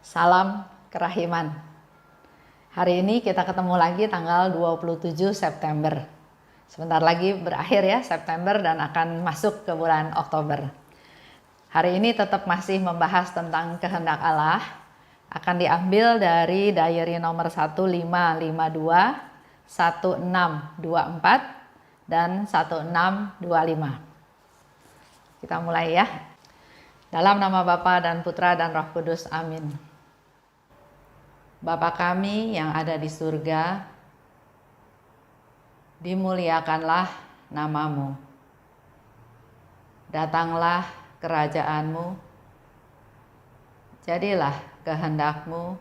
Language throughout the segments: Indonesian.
Salam kerahiman. Hari ini kita ketemu lagi tanggal 27 September. Sebentar lagi berakhir ya September dan akan masuk ke bulan Oktober. Hari ini tetap masih membahas tentang kehendak Allah. Akan diambil dari diary nomor 1552, 1624, dan 1625. Kita mulai ya. Dalam nama Bapa dan Putra dan Roh Kudus, amin. Bapa kami yang ada di surga, dimuliakanlah namamu. Datanglah kerajaanmu, jadilah kehendakmu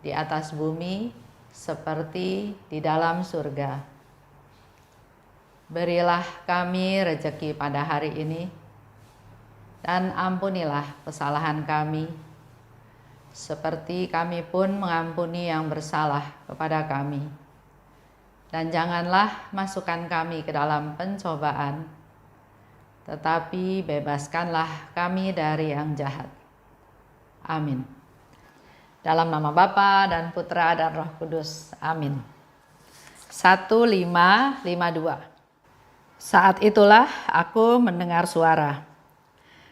di atas bumi seperti di dalam surga. Berilah kami rejeki pada hari ini, dan ampunilah kesalahan kami, seperti kami pun mengampuni yang bersalah kepada kami. Dan janganlah masukkan kami ke dalam pencobaan, tetapi bebaskanlah kami dari yang jahat. Amin. Dalam nama Bapa dan Putra dan Roh Kudus, amin. 1552. Saat itulah aku mendengar suara,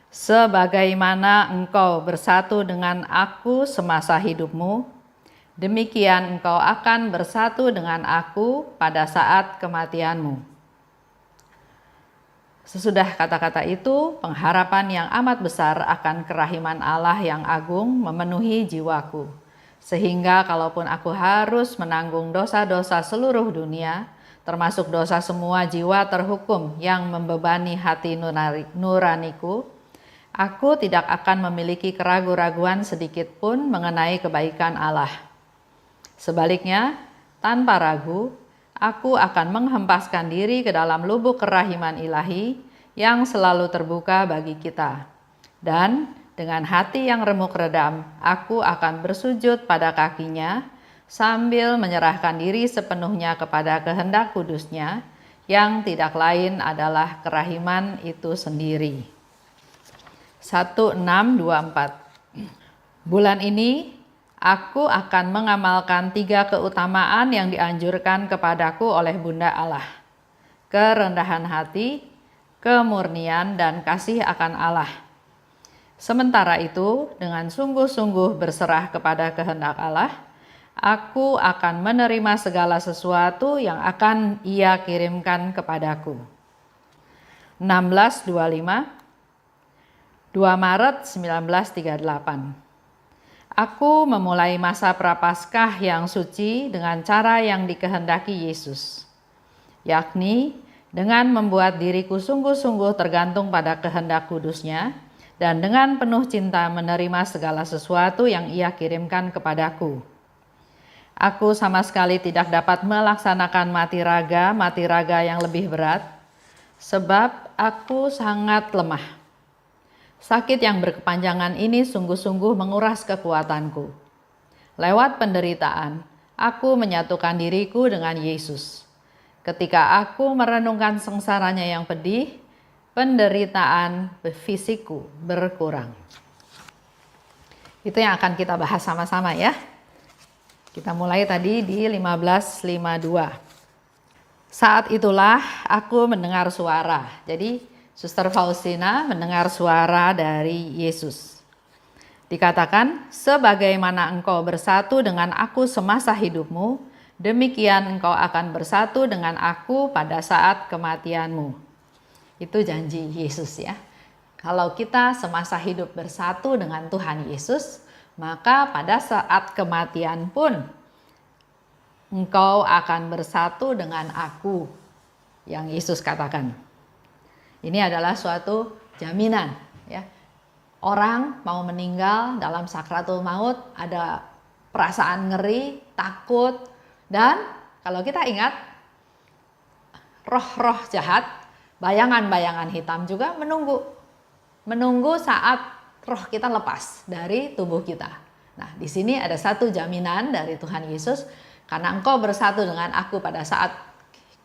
sebagaimana engkau bersatu dengan aku semasa hidupmu, demikian engkau akan bersatu dengan aku pada saat kematianmu. Sesudah kata-kata itu, pengharapan yang amat besar akan kerahiman Allah yang agung memenuhi jiwaku, sehingga kalaupun aku harus menanggung dosa-dosa seluruh dunia, termasuk dosa semua jiwa terhukum yang membebani hati nuraniku, aku tidak akan memiliki keraguan-raguan sedikit pun mengenai kebaikan Allah. Sebaliknya, tanpa ragu, aku akan menghempaskan diri ke dalam lubuk kerahiman ilahi yang selalu terbuka bagi kita. Dan dengan hati yang remuk redam, aku akan bersujud pada kakinya sambil menyerahkan diri sepenuhnya kepada kehendak kudusnya yang tidak lain adalah kerahiman itu sendiri. 1624. Bulan ini aku akan mengamalkan 3 keutamaan yang dianjurkan kepadaku oleh Bunda Allah: kerendahan hati, kemurnian, dan kasih akan Allah. Sementara itu, dengan sungguh-sungguh berserah kepada kehendak Allah, aku akan menerima segala sesuatu yang akan Ia kirimkan kepadaku. 1625. 2 Maret 1938. Aku memulai masa prapaskah yang suci dengan cara yang dikehendaki Yesus, yakni dengan membuat diriku sungguh-sungguh tergantung pada kehendak kudusnya dan dengan penuh cinta menerima segala sesuatu yang Ia kirimkan kepadaku. Aku sama sekali tidak dapat melaksanakan mati raga yang lebih berat, sebab aku sangat lemah. Sakit yang berkepanjangan ini sungguh-sungguh menguras kekuatanku. Lewat penderitaan, aku menyatukan diriku dengan Yesus. Ketika aku merenungkan sengsaranya yang pedih, penderitaan fisikku berkurang. Itu yang akan kita bahas sama-sama ya. Kita mulai tadi di 1552. Saat itulah aku mendengar suara. Jadi Suster Faustina mendengar suara dari Yesus. Dikatakan, sebagaimana engkau bersatu dengan aku semasa hidupmu, demikian engkau akan bersatu dengan aku pada saat kematianmu. Itu janji Yesus ya. Kalau kita semasa hidup bersatu dengan Tuhan Yesus, maka pada saat kematian pun engkau akan bersatu dengan aku, yang Yesus katakan. Ini adalah suatu jaminan ya. Orang mau meninggal dalam sakratul maut ada perasaan ngeri, takut, dan kalau kita ingat roh-roh jahat, bayangan-bayangan hitam juga menunggu saat roh kita lepas dari tubuh kita. Nah, di sini ada satu jaminan dari Tuhan Yesus, karena engkau bersatu dengan aku pada saat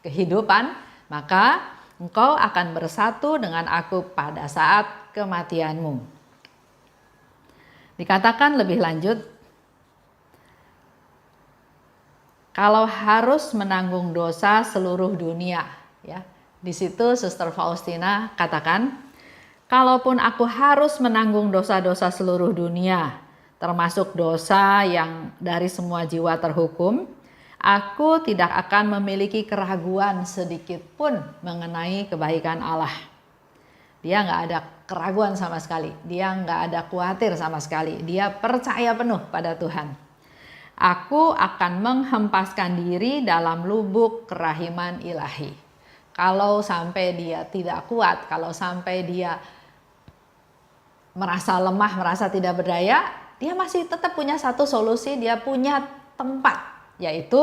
kehidupan, maka engkau akan bersatu dengan aku pada saat kematianmu. Dikatakan lebih lanjut, kalau harus menanggung dosa seluruh dunia, ya. Di situ Suster Faustina katakan, kalaupun aku harus menanggung dosa-dosa seluruh dunia, termasuk dosa yang dari semua jiwa terhukum, aku tidak akan memiliki keraguan sedikit pun mengenai kebaikan Allah. Dia nggak ada keraguan sama sekali, dia nggak ada khawatir sama sekali, dia percaya penuh pada Tuhan. Aku akan menghempaskan diri dalam lubuk kerahiman ilahi. Kalau sampai dia tidak kuat, kalau sampai dia merasa lemah, merasa tidak berdaya, dia masih tetap punya satu solusi, dia punya tempat, yaitu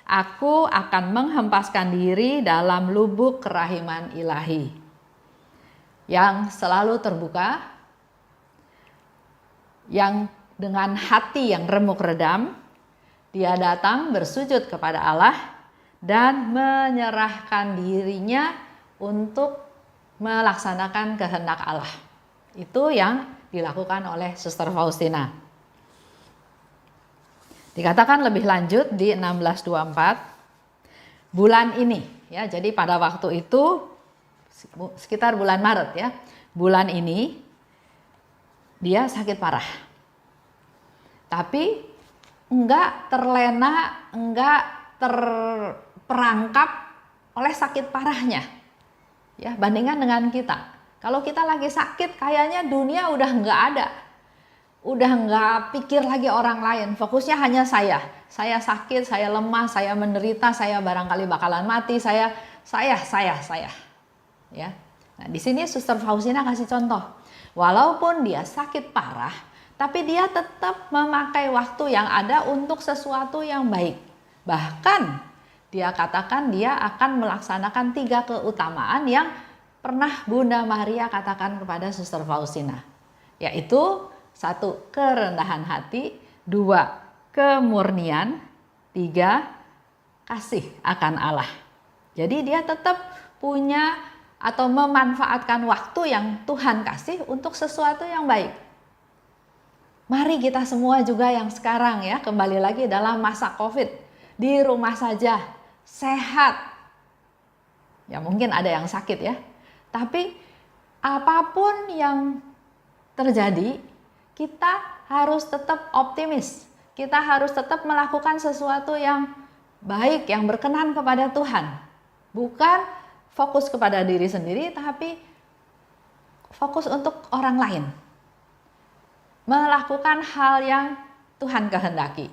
aku akan menghempaskan diri dalam lubuk kerahiman ilahi yang selalu terbuka, yang dengan hati yang remuk redam, dia datang bersujud kepada Allah dan menyerahkan dirinya untuk melaksanakan kehendak Allah. Itu yang dilakukan oleh Suster Faustina. Dikatakan lebih lanjut di 1624, bulan ini, ya, jadi pada waktu itu sekitar bulan Maret, ya, bulan ini dia sakit parah. Tapi enggak terlena, enggak terperangkap oleh sakit parahnya. Ya, bandingkan dengan kita. Kalau kita lagi sakit, kayaknya dunia udah enggak ada. Udah enggak pikir lagi orang lain, fokusnya hanya saya. Saya sakit, saya lemah, saya menderita, saya barangkali bakalan mati, saya. Ya. Nah, di sini Suster Faustina kasih contoh. Walaupun dia sakit parah, tapi dia tetap memakai waktu yang ada untuk sesuatu yang baik. Bahkan dia katakan dia akan melaksanakan 3 keutamaan yang pernah Bunda Maria katakan kepada Suster Faustina. Yaitu 1, kerendahan hati, 2, kemurnian, 3, kasih akan Allah. Jadi dia tetap punya atau memanfaatkan waktu yang Tuhan kasih untuk sesuatu yang baik. Mari kita semua juga yang sekarang, ya, kembali lagi dalam masa COVID, di rumah saja, sehat. Ya, mungkin ada yang sakit, ya. Tapi apapun yang terjadi, kita harus tetap optimis. Kita harus tetap melakukan sesuatu yang baik, yang berkenan kepada Tuhan. Bukan fokus kepada diri sendiri, tapi fokus untuk orang lain. Melakukan hal yang Tuhan kehendaki.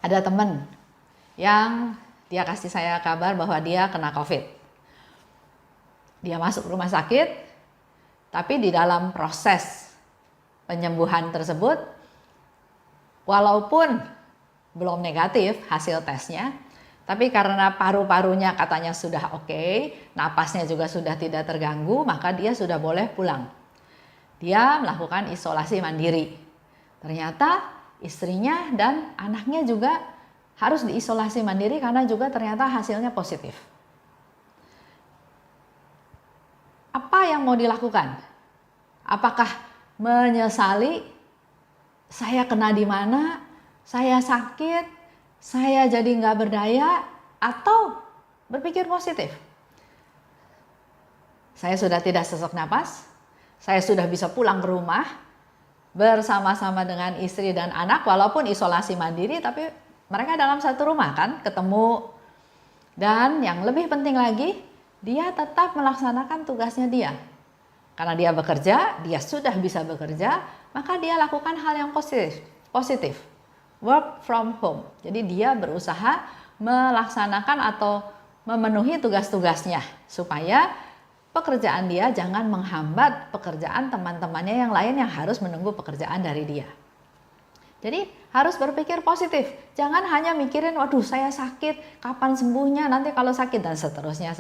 Ada teman yang dia kasih saya kabar bahwa dia kena COVID. Dia masuk rumah sakit, tapi di dalam proses penyembuhan tersebut, walaupun belum negatif hasil tesnya, tapi karena paru-parunya katanya sudah oke, napasnya juga sudah tidak terganggu, maka dia sudah boleh pulang. Dia melakukan isolasi mandiri. Ternyata istrinya dan anaknya juga harus diisolasi mandiri karena juga ternyata hasilnya positif. Apa yang mau dilakukan? Apakah menyesali saya kena di mana, saya sakit, saya jadi nggak berdaya, atau berpikir positif? Saya sudah tidak sesak napas, saya sudah bisa pulang ke rumah bersama-sama dengan istri dan anak, walaupun isolasi mandiri, tapi mereka dalam satu rumah kan, ketemu. Dan yang lebih penting lagi, dia tetap melaksanakan tugasnya dia. Karena dia bekerja, dia sudah bisa bekerja, maka dia lakukan hal yang positif. Work from home. Jadi dia berusaha melaksanakan atau memenuhi tugas-tugasnya supaya pekerjaan dia jangan menghambat pekerjaan teman-temannya yang lain yang harus menunggu pekerjaan dari dia. Jadi harus berpikir positif. Jangan hanya mikirin, waduh saya sakit, kapan sembuhnya, nanti kalau sakit, dan seterusnya.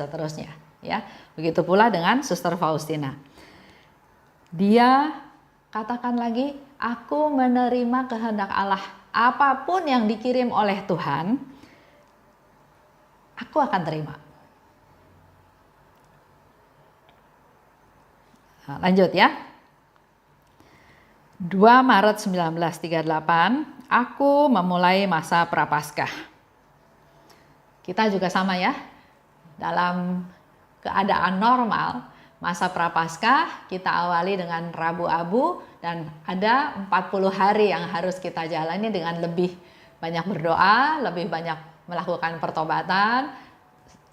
Ya, begitu pula dengan Suster Faustina. Dia katakan lagi, aku menerima kehendak Allah. Apapun yang dikirim oleh Tuhan, aku akan terima. Lanjut, ya. 2 Maret 1938, aku memulai masa Prapaskah. Kita juga sama ya, dalam keadaan normal, masa Prapaskah kita awali dengan Rabu Abu dan ada 40 hari yang harus kita jalani dengan lebih banyak berdoa, lebih banyak melakukan pertobatan,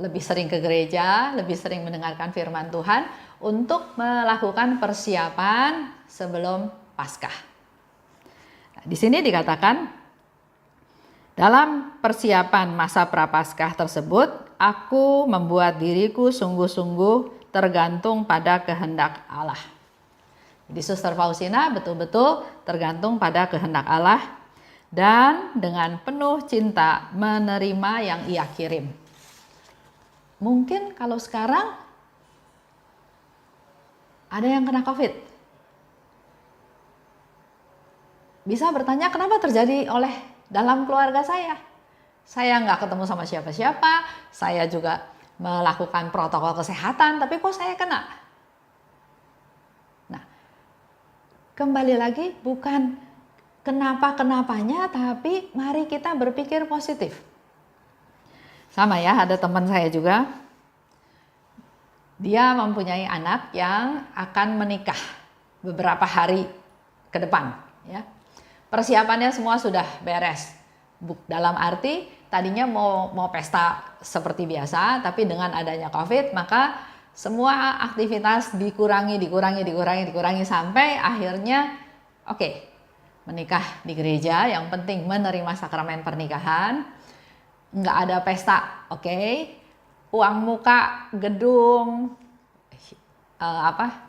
lebih sering ke gereja, lebih sering mendengarkan firman Tuhan untuk melakukan persiapan sebelum Paskah. Nah, di sini dikatakan dalam persiapan masa Prapaskah tersebut, aku membuat diriku sungguh-sungguh tergantung pada kehendak Allah. Jadi Suster Faustina betul-betul tergantung pada kehendak Allah dan dengan penuh cinta menerima yang Ia kirim. Mungkin kalau sekarang ada yang kena COVID, bisa bertanya kenapa terjadi oleh dalam keluarga saya. Saya nggak ketemu sama siapa-siapa, saya juga melakukan protokol kesehatan, tapi kok saya kena? Nah, kembali lagi bukan kenapa-kenapanya, tapi mari kita berpikir positif. Sama ya, ada teman saya juga, dia mempunyai anak yang akan menikah beberapa hari ke depan, ya. Persiapannya semua sudah beres. Dalam arti tadinya mau pesta seperti biasa, tapi dengan adanya COVID maka semua aktivitas dikurangi sampai akhirnya menikah di gereja. Yang penting menerima sakramen pernikahan, nggak ada pesta, uang muka, gedung,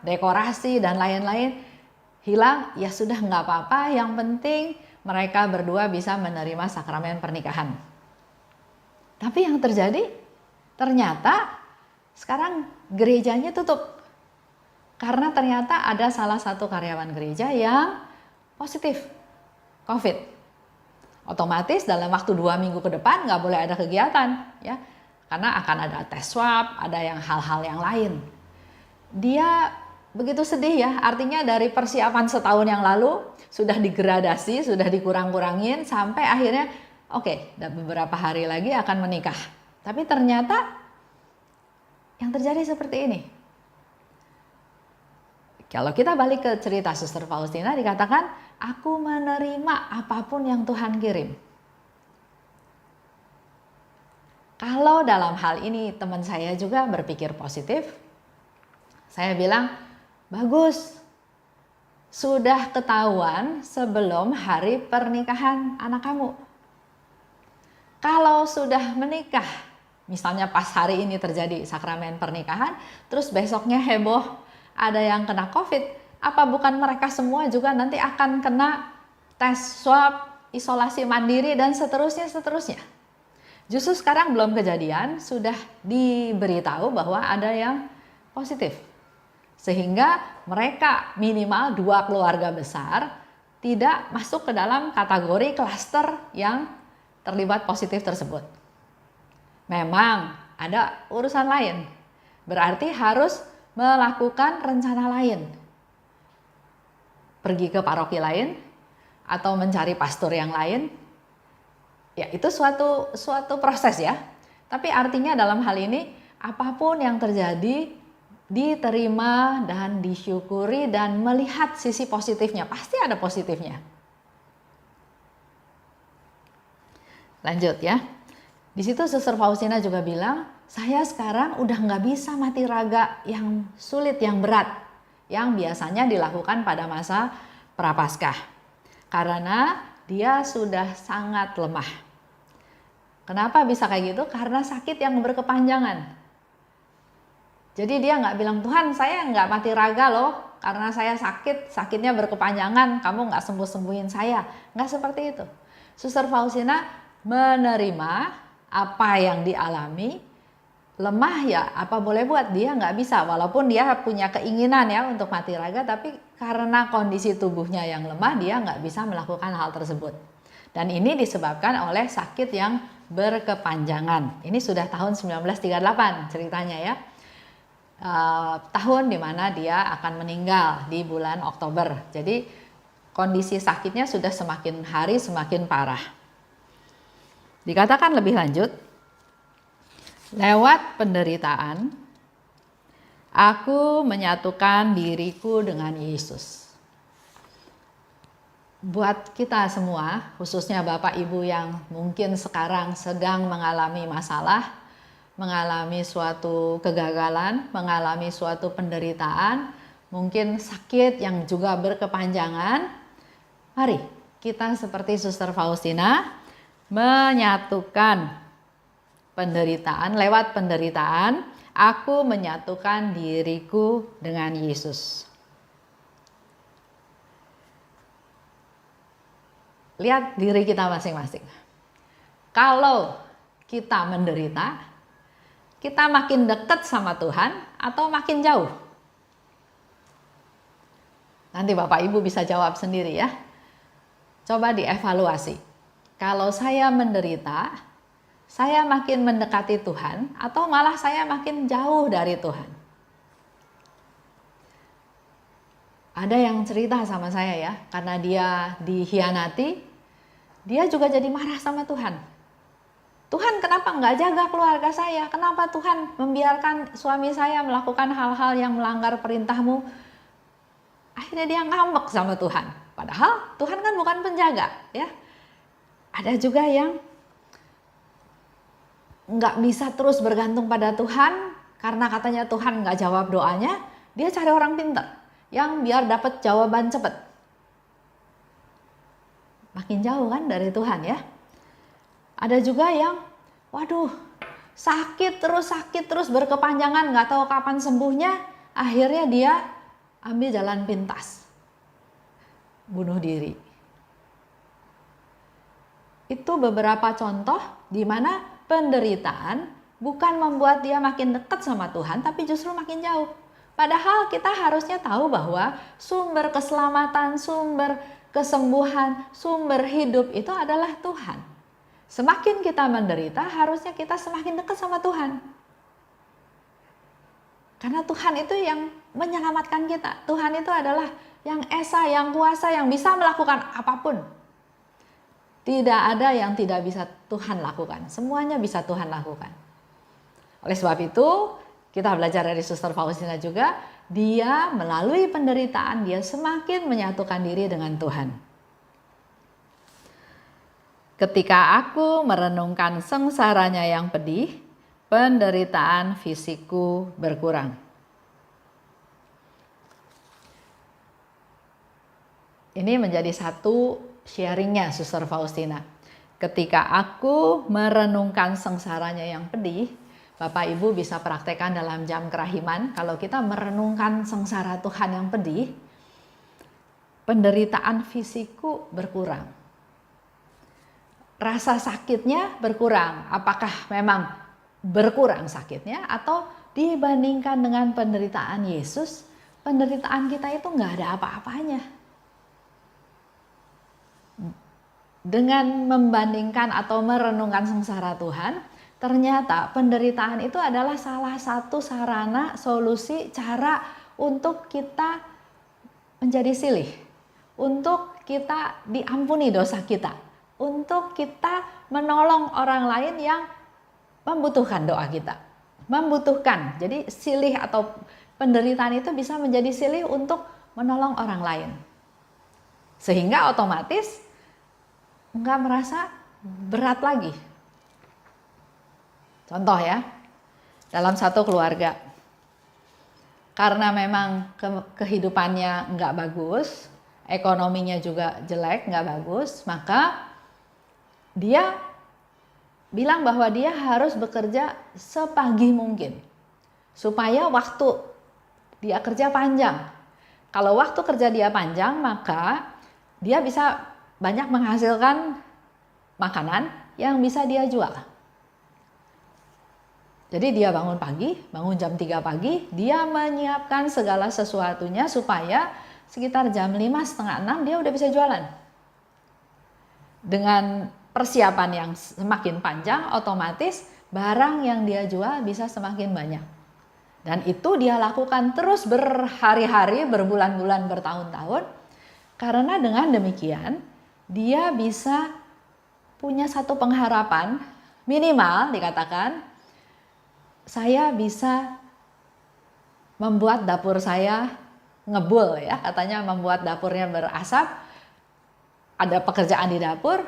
dekorasi dan lain-lain hilang, ya sudah nggak apa-apa, yang penting mereka berdua bisa menerima sakramen pernikahan. Tapi yang terjadi, ternyata sekarang gerejanya tutup. Karena ternyata ada salah satu karyawan gereja yang positif COVID. Otomatis dalam waktu 2 minggu ke depan nggak boleh ada kegiatan, ya, karena akan ada tes swab, ada yang hal-hal yang lain. Dia begitu sedih ya, artinya dari persiapan setahun yang lalu sudah digradasi, sudah dikurang-kurangin sampai akhirnya beberapa hari lagi akan menikah. Tapi ternyata yang terjadi seperti ini. Kalau kita balik ke cerita Suster Faustina, dikatakan aku menerima apapun yang Tuhan kirim. Kalau dalam hal ini teman saya juga berpikir positif, saya bilang, bagus, sudah ketahuan sebelum hari pernikahan anak kamu. Kalau sudah menikah, misalnya pas hari ini terjadi sakramen pernikahan, terus besoknya heboh, ada yang kena COVID, apa bukan mereka semua juga nanti akan kena tes swab, isolasi mandiri, dan seterusnya. Justru sekarang belum kejadian, sudah diberitahu bahwa ada yang positif. Sehingga mereka minimal 2 keluarga besar tidak masuk ke dalam kategori klaster yang terlibat positif tersebut. Memang ada urusan lain, berarti harus melakukan rencana lain. Pergi ke paroki lain atau mencari pastor yang lain. Ya, itu suatu proses ya. Tapi artinya dalam hal ini apapun yang terjadi diterima dan disyukuri dan melihat sisi positifnya. Pasti ada positifnya. Lanjut ya. Di situ Suster Faustina juga bilang, saya sekarang udah nggak bisa mati raga yang sulit, yang berat, yang biasanya dilakukan pada masa Prapaskah. Karena dia sudah sangat lemah. Kenapa bisa kayak gitu? Karena sakit yang berkepanjangan. Jadi dia nggak bilang, Tuhan saya nggak mati raga loh, karena saya sakitnya berkepanjangan, kamu nggak sembuh-sembuhin saya. Nggak seperti itu. Suster Faustina menerima apa yang dialami, lemah ya apa boleh buat, dia nggak bisa. Walaupun dia punya keinginan ya untuk mati raga, tapi karena kondisi tubuhnya yang lemah, dia nggak bisa melakukan hal tersebut. Dan ini disebabkan oleh sakit yang berkepanjangan. Ini sudah tahun 1938 ceritanya ya. Tahun dimana dia akan meninggal di bulan Oktober. Jadi kondisi sakitnya sudah semakin hari semakin parah. Dikatakan lebih lanjut, lewat penderitaan, aku menyatukan diriku dengan Yesus. Buat kita semua, khususnya Bapak Ibu yang mungkin sekarang sedang mengalami masalah, mengalami suatu kegagalan, mengalami suatu penderitaan, mungkin sakit yang juga berkepanjangan, mari kita seperti Suster Faustina menyatukan penderitaan. Lewat penderitaan, aku menyatukan diriku dengan Yesus. Lihat diri kita masing-masing. Kalau kita menderita, kita makin dekat sama Tuhan atau makin jauh? Nanti Bapak Ibu bisa jawab sendiri ya. Coba dievaluasi. Kalau saya menderita, saya makin mendekati Tuhan atau malah saya makin jauh dari Tuhan? Ada yang cerita sama saya ya, karena dia dikhianati, dia juga jadi marah sama Tuhan. Tuhan, kenapa nggak jaga keluarga saya? Kenapa Tuhan membiarkan suami saya melakukan hal-hal yang melanggar perintah-Mu? Akhirnya dia ngambek sama Tuhan. Padahal Tuhan kan bukan penjaga, ya. Ada juga yang nggak bisa terus bergantung pada Tuhan karena katanya Tuhan nggak jawab doanya. Dia cari orang pintar yang biar dapat jawaban cepat. Makin jauh kan dari Tuhan ya. Ada juga yang waduh sakit terus berkepanjangan, nggak tahu kapan sembuhnya. Akhirnya dia ambil jalan pintas, bunuh diri. Itu beberapa contoh di mana penderitaan bukan membuat dia makin dekat sama Tuhan, tapi justru makin jauh. Padahal kita harusnya tahu bahwa sumber keselamatan, sumber kesembuhan, sumber hidup itu adalah Tuhan. Semakin kita menderita, harusnya kita semakin dekat sama Tuhan. Karena Tuhan itu yang menyelamatkan kita. Tuhan itu adalah yang esa, yang kuasa, yang bisa melakukan apapun. Tidak ada yang tidak bisa Tuhan lakukan. Semuanya bisa Tuhan lakukan. Oleh sebab itu, kita belajar dari Suster Faustina juga, dia melalui penderitaan, dia semakin menyatukan diri dengan Tuhan. Ketika aku merenungkan sengsaranya yang pedih, penderitaan fisikku berkurang. Ini menjadi satu sharingnya Suster Faustina. Ketika aku merenungkan sengsaranya yang pedih, Bapak Ibu bisa praktekkan dalam jam kerahiman. Kalau kita merenungkan sengsara Tuhan yang pedih, penderitaan fisikku berkurang. Rasa sakitnya berkurang. Apakah memang berkurang sakitnya atau dibandingkan dengan penderitaan Yesus, penderitaan kita itu nggak ada apa-apanya. Dengan membandingkan atau merenungkan sengsara Tuhan, ternyata penderitaan itu adalah salah satu sarana, solusi, cara untuk kita menjadi silih, untuk kita diampuni dosa kita, untuk kita menolong orang lain yang membutuhkan doa kita, membutuhkan. Jadi silih atau penderitaan itu bisa menjadi silih untuk menolong orang lain, sehingga otomatis nggak merasa berat lagi. Contoh ya, dalam satu keluarga, karena memang kehidupannya nggak bagus, ekonominya juga jelek, nggak bagus, maka dia bilang bahwa dia harus bekerja sepagi mungkin, supaya waktu dia kerja panjang. Kalau waktu kerja dia panjang, maka dia bisa banyak menghasilkan makanan yang bisa dia jual. Jadi dia bangun pagi, bangun jam 3 pagi, dia menyiapkan segala sesuatunya supaya sekitar jam 5, setengah 6 dia udah bisa jualan. Dengan persiapan yang semakin panjang, otomatis barang yang dia jual bisa semakin banyak. Dan itu dia lakukan terus berhari-hari, berbulan-bulan, bertahun-tahun. Karena dengan demikian dia bisa punya satu pengharapan, minimal dikatakan saya bisa membuat dapur saya ngebul ya, katanya membuat dapurnya berasap, ada pekerjaan di dapur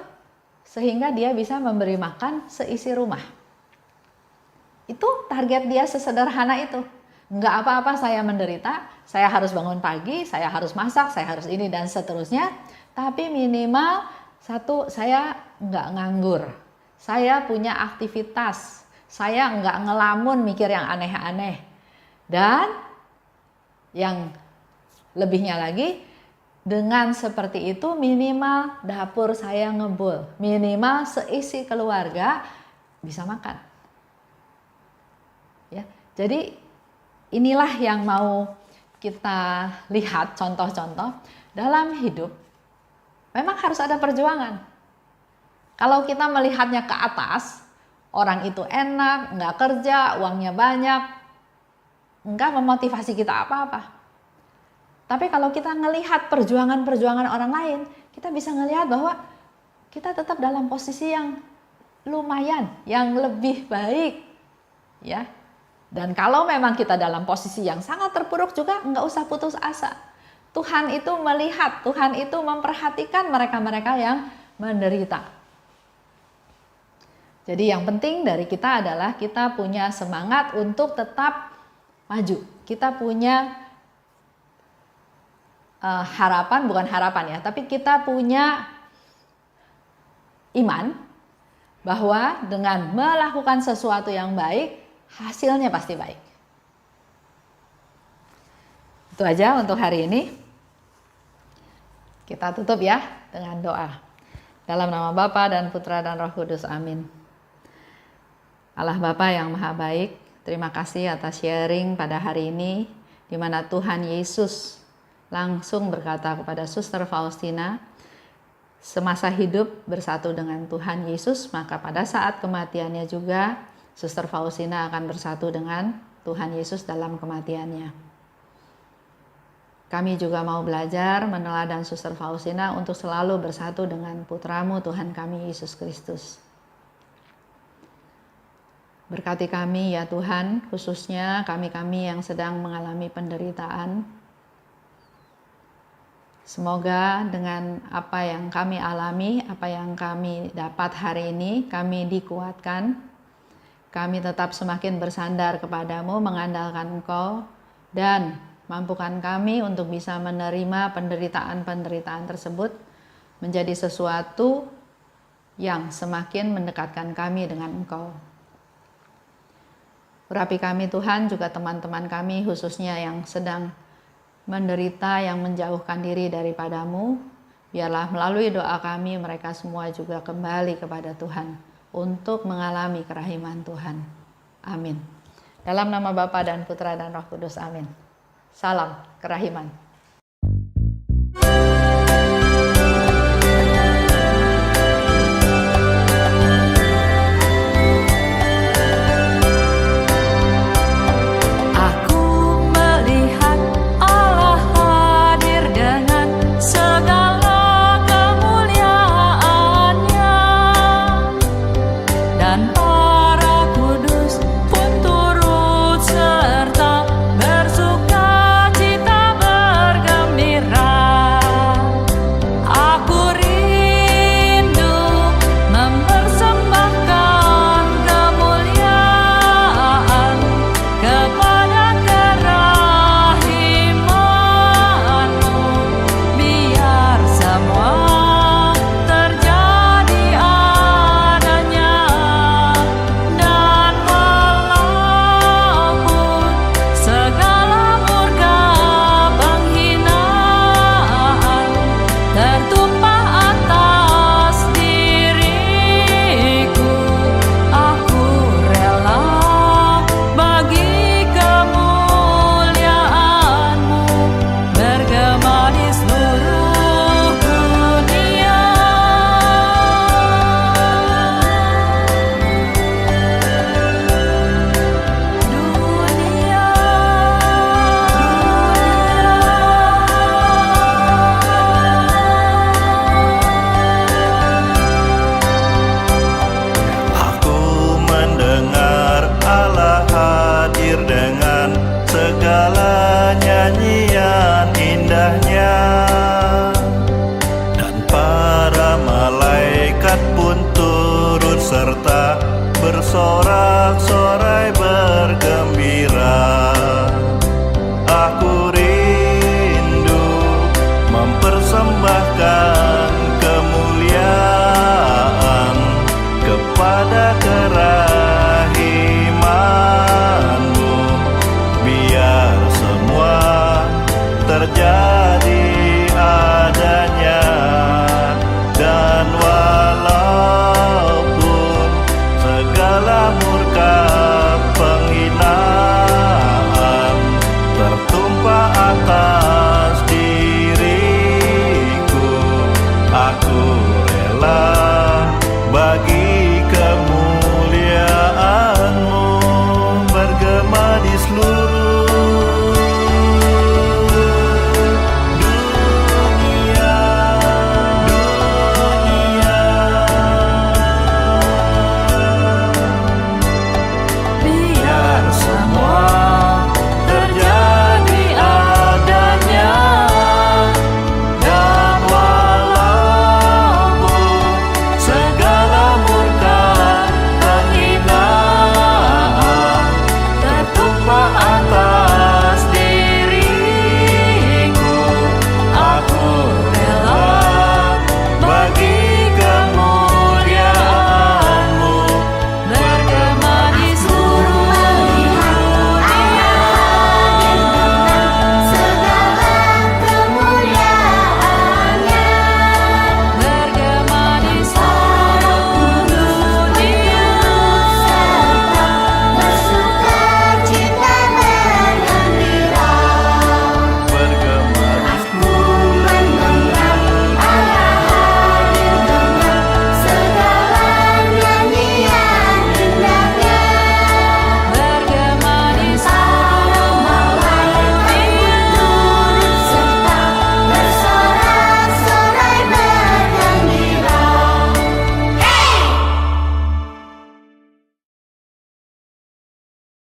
sehingga dia bisa memberi makan seisi rumah. Itu target dia sesederhana itu. Enggak apa-apa saya menderita, saya harus bangun pagi, saya harus masak, saya harus ini dan seterusnya. Tapi minimal satu, saya enggak nganggur. Saya punya aktivitas, saya enggak ngelamun mikir yang aneh-aneh. Dan yang lebihnya lagi, dengan seperti itu minimal dapur saya ngebul. Minimal seisi keluarga bisa makan. Ya, jadi inilah yang mau kita lihat contoh-contoh dalam hidup. Memang harus ada perjuangan. Kalau kita melihatnya ke atas, orang itu enak, nggak kerja, uangnya banyak, nggak memotivasi kita apa-apa. Tapi kalau kita ngelihat perjuangan-perjuangan orang lain, kita bisa ngelihat bahwa kita tetap dalam posisi yang lumayan, yang lebih baik, ya. Dan kalau memang kita dalam posisi yang sangat terpuruk juga nggak usah putus asa. Tuhan itu melihat, Tuhan itu memperhatikan mereka-mereka yang menderita. Jadi yang penting dari kita adalah kita punya semangat untuk tetap maju. Kita punya harapan, bukan harapan ya, tapi kita punya iman bahwa dengan melakukan sesuatu yang baik, hasilnya pasti baik. Itu aja untuk hari ini. Kita tutup ya dengan doa. Dalam nama Bapa dan Putra dan Roh Kudus, amin. Allah Bapa yang Maha Baik, terima kasih atas sharing pada hari ini, di mana Tuhan Yesus langsung berkata kepada Suster Faustina, semasa hidup bersatu dengan Tuhan Yesus, maka pada saat kematiannya juga Suster Faustina akan bersatu dengan Tuhan Yesus dalam kematiannya. Kami juga mau belajar meneladan Suster Faustina untuk selalu bersatu dengan Putramu Tuhan kami Yesus Kristus. Berkati kami ya Tuhan, khususnya kami-kami yang sedang mengalami penderitaan. Semoga dengan apa yang kami alami, apa yang kami dapat hari ini, kami dikuatkan. Kami tetap semakin bersandar kepadamu, mengandalkan Engkau, dan mampukan kami untuk bisa menerima penderitaan-penderitaan tersebut menjadi sesuatu yang semakin mendekatkan kami dengan Engkau. Urapi kami Tuhan, juga teman-teman kami khususnya yang sedang menderita, yang menjauhkan diri daripadamu. Biarlah melalui doa kami mereka semua juga kembali kepada Tuhan untuk mengalami kerahiman Tuhan. Amin. Dalam nama Bapa dan Putra dan Roh Kudus, amin. Salam kerahiman. sorak-sorak